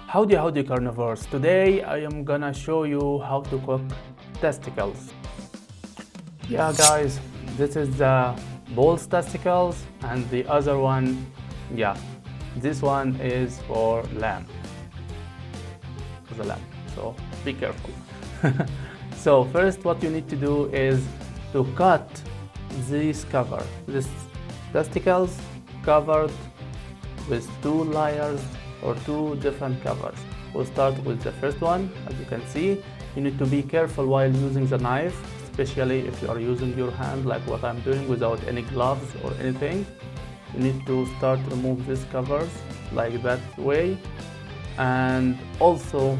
Howdy carnivores. Today I am gonna show you how to cook testicles. Yeah guys, this is the bull's testicles and the other one, this one is for lamb. The lamb, so be careful. So first what you need to do is to cut this testicles covered with two layers or two different covers. We'll start with the first one. As you can see, you need to be careful while using the knife, especially if you are using your hand like what I'm doing without any gloves or anything. You need to start to remove these covers like that way. And also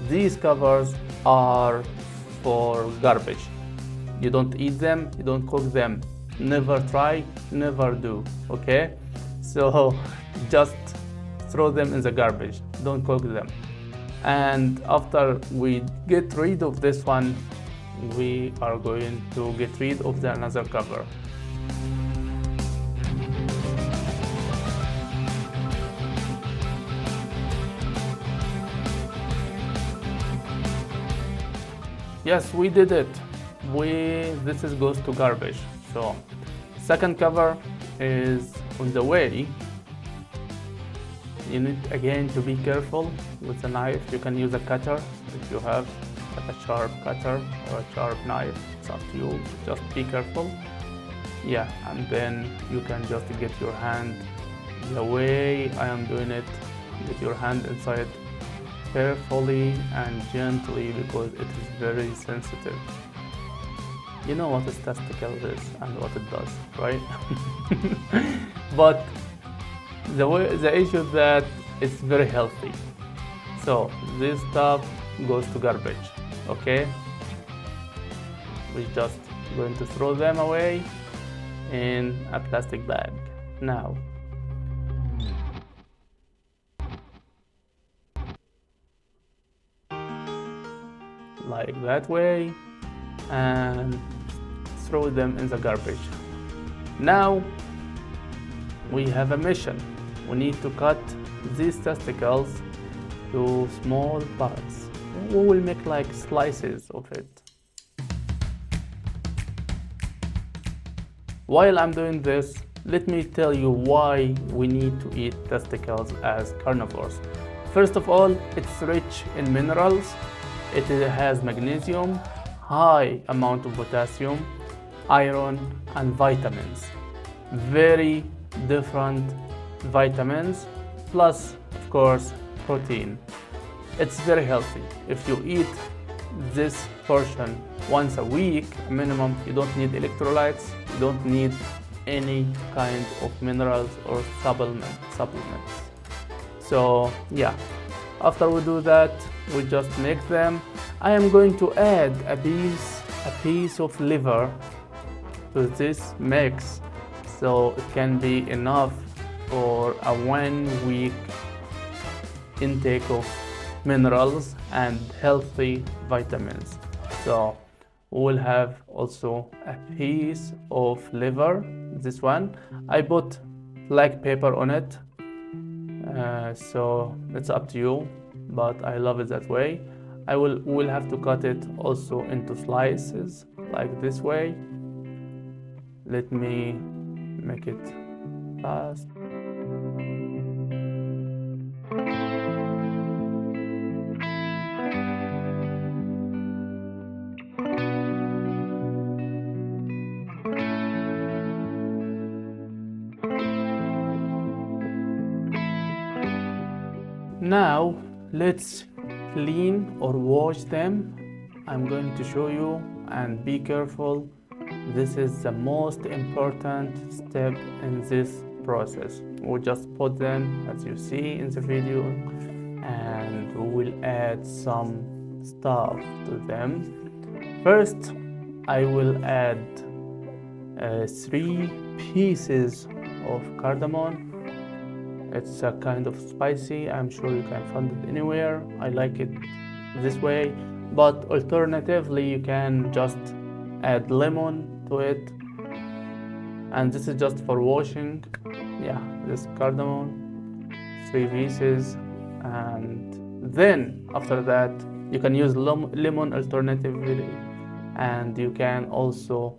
these covers are for garbage. You don't eat them, you don't cook them. Never try, never do, okay? So just throw them in the garbage, don't cook them. And after we get rid of this one, we are going to get rid of the another cover. Yes, we did it. This goes to garbage. So second cover is on the way. You need again to be careful with the knife. You can use a cutter if you have like a sharp cutter or a sharp knife. It's up to you. Just be careful. Yeah, and then you can just get your hand the way I am doing it. Get your hand inside carefully and gently because it is very sensitive. You know what a testicle is and what it does, right? But the issue is that it's very healthy. So this stuff goes to garbage, okay? We're just going to throw them away in a plastic bag. Now, like that way, and throw them in the garbage. Now we have a mission. We need to cut these testicles to small parts. We will make like slices of it. While I'm doing this, let me tell you why we need to eat testicles as carnivores. First of all, it's rich in minerals. It has magnesium, high amount of potassium, iron, and vitamins. Very different vitamins, plus of course protein. It's very healthy. If you eat this portion once a week minimum, you don't need electrolytes, you don't need any kind of minerals or supplements. So yeah, after we do that, we just make them. I am going to add a piece of liver to this mix, so it can be enough for a 1 week intake of minerals and healthy vitamins. So we'll have also a piece of liver. This one I put black pepper on it, so it's up to you, but I love it that way. We'll have to cut it also into slices like this way. Let me make it fast. Now let's clean or wash them. I'm going to show you, and be careful. This is the most important step in this process. We'll just put them as you see in the video, and we will add some stuff to them. First, I will add 3 pieces of cardamom. It's a kind of spicy. I'm sure you can find it anywhere. I like it this way, but alternatively you can just add lemon to it. And this is just for washing. Yeah, this cardamom, 3 pieces, and Then after that you can use lemon alternatively, and you can also,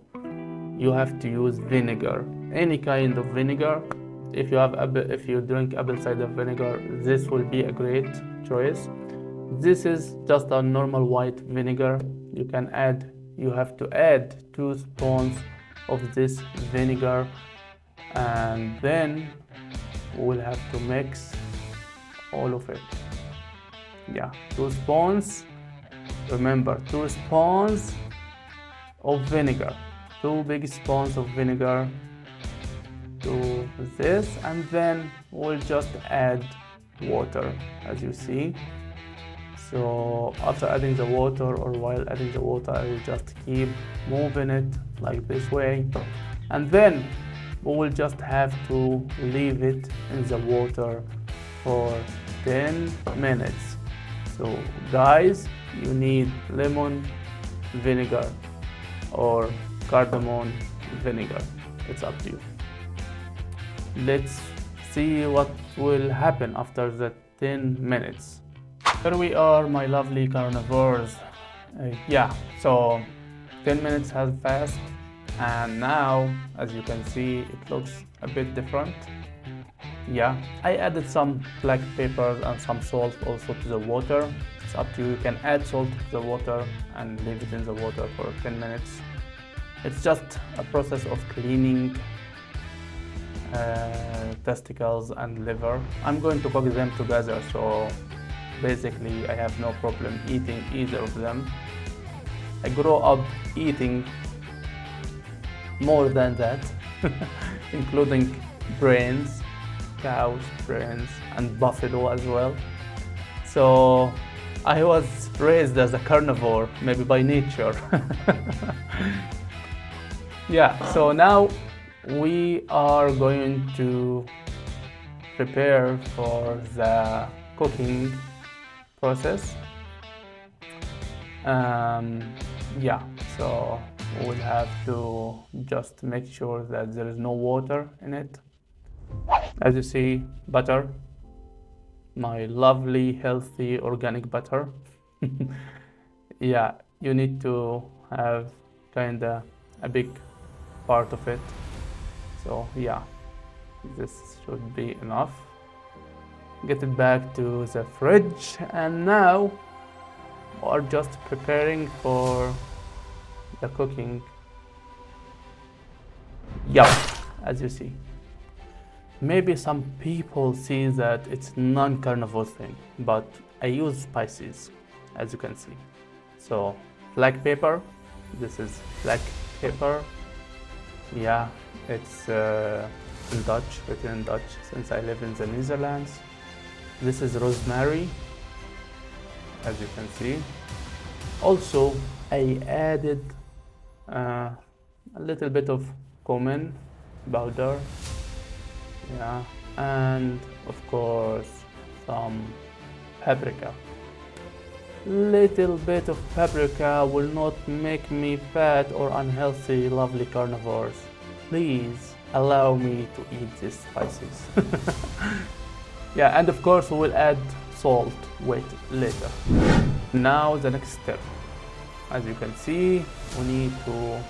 you have to use vinegar, any kind of vinegar. If you drink apple cider vinegar, this will be a great choice. This is just a normal white vinegar. You have to add 2 spoons of this vinegar, and then we'll have to mix all of it. 2 spoons. Remember, 2 spoons of vinegar, 2 big spoons of vinegar to this, and then we'll just add water, as you see. So after adding the water, or while adding the water, I will just keep moving it like this way, and then we will just have to leave it in the water for 10 minutes. So guys, you need lemon vinegar or cardamom vinegar, it's up to you. Let's see what will happen after the 10 minutes. Here we are, my lovely carnivores. So 10 minutes has passed, and now, as you can see, it looks a bit different. I added some black peppers and some salt also to the water. It's up to you. You can add salt to the water and leave it in the water for 10 minutes. It's just a process of cleaning testicles and liver. I'm going to cook them together, so basically I have no problem eating either of them. I grew up eating more than that, including brains, cows, brains, and buffalo as well. So I was raised as a carnivore, maybe by nature. So now we are going to prepare for the cooking process. So we'll have to just make sure that there is no water in it. As you see, butter, my lovely healthy organic butter. You need to have kinda a big part of it. So this should be enough. Get it back to the fridge, and now we're just preparing for the cooking. As you see, maybe some people see that it's non-carnivore thing, but I use spices, as you can see. So black pepper, this is black pepper. It's in Dutch, written in Dutch, since I live in the Netherlands. This is rosemary, as you can see. Also, I added a little bit of cumin powder, and of course some paprika. Little bit of paprika will not make me fat or unhealthy, lovely carnivores. Please allow me to eat these spices. And of course we will add salt later. Now the next step. As you can see, we need to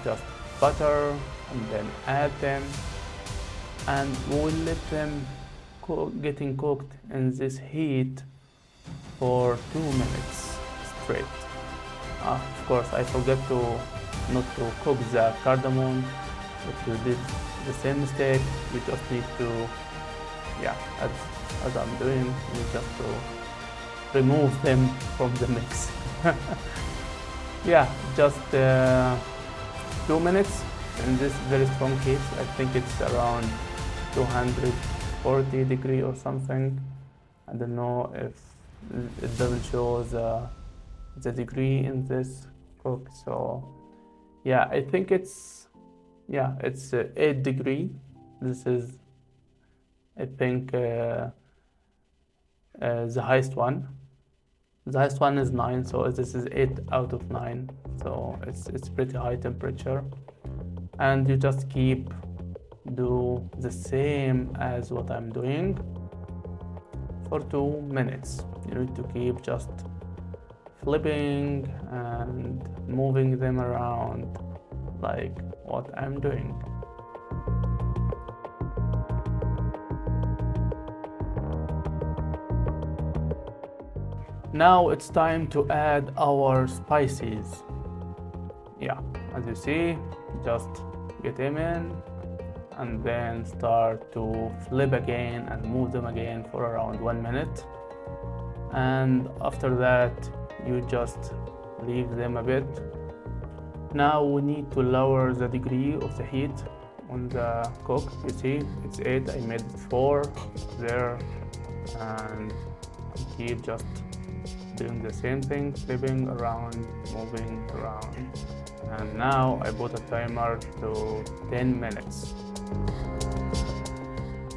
just butter and then add them, and we will let them getting cooked in this heat for 2 minutes straight. Of course, I forgot not to cook the cardamom. If you did the same mistake, you just need to, as I'm doing, you just to remove them from the mix. Just 2 minutes in this very strong heat. I think it's around 240 degrees or something. I don't know if it doesn't show the degree in this cook. So I think it's 8 degrees. This is, I think, the highest one. The highest one is 9, so this is 8 out of 9. So it's pretty high temperature, and you just do the same as what I'm doing. for 2 minutes. You need to keep just flipping and moving them around like what I'm doing. Now it's time to add our spices. Yeah, as you see, just get them in and then start to flip again and move them again for around 1 minute. And after that, you just leave them a bit. Now we need to lower the degree of the heat on the cook. You see, it's 8, I made it 4 there, and keep just doing the same thing, flipping around, moving around. And now I put a timer to 10 minutes.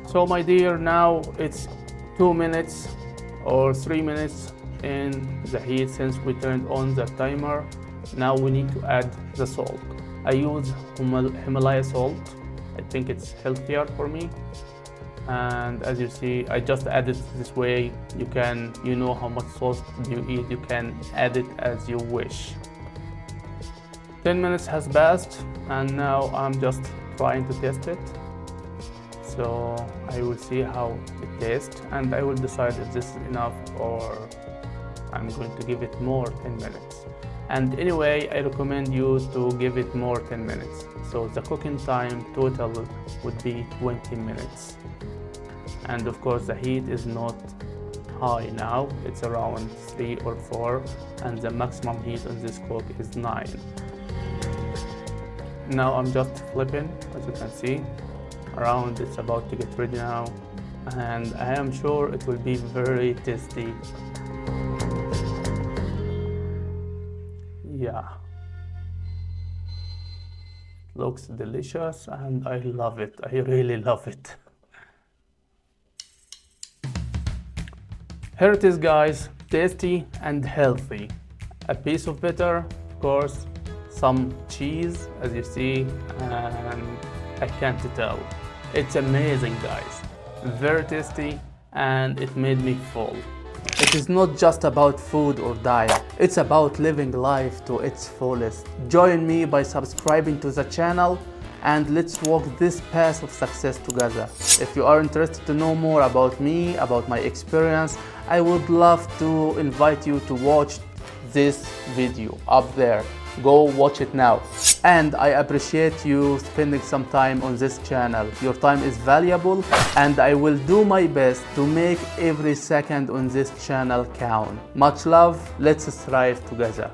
So my dear, now it's 2 minutes or 3 minutes in the heat since we turned on the timer. Now we need to add the salt. I use Himalaya salt. I think it's healthier for me. And as you see, I just add it this way. You know how much salt you eat, you can add it as you wish. 10 minutes has passed and now I'm just trying to test it. So I will see how it tastes and I will decide if this is enough or I'm going to give it more 10 minutes. And anyway, I recommend you to give it more 10 minutes. So the cooking time total would be 20 minutes. And of course the heat is not high now, it's around 3 or 4 and the maximum heat on this cook is 9. Now I'm just flipping, as you can see, around. It's about to get ready now and I am sure it will be very tasty. Yeah, it looks delicious and I love it. I really love it. Here it is, guys, tasty and healthy. A piece of butter, of course, some cheese, as you see, and I can't tell. It's amazing, guys. Very tasty and it made me full. It is not just about food or diet, it's about living life to its fullest. Join me by subscribing to the channel and let's walk this path of success together. If you are interested to know more about me, about my experience, I would love to invite you to watch this video up there. Go watch it now. And I appreciate you spending some time on this channel. Your time is valuable and I will do my best to make every second on this channel count. Much love, let's thrive together.